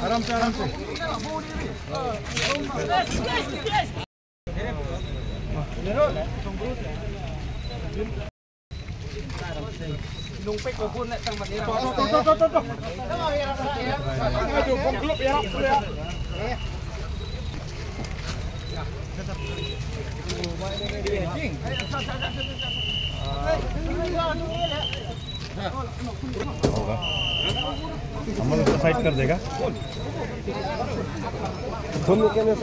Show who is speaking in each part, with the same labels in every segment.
Speaker 1: आराम से आराम से
Speaker 2: numpik pun nak tang mati.
Speaker 1: Aduh, klub ya. हम लोग साइड कर देगा दोनों के लिए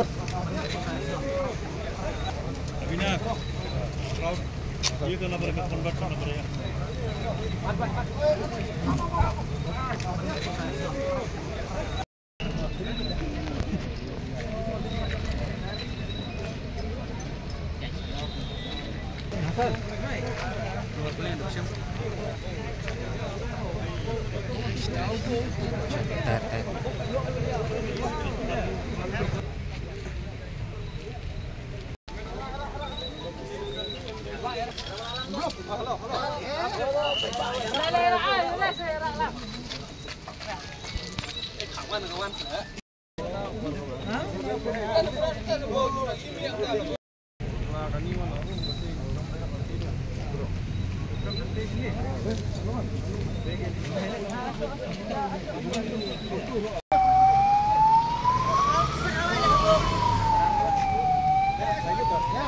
Speaker 1: अविनाश ये करना पड़ेगा कन्वर्ट करना पड़ेगा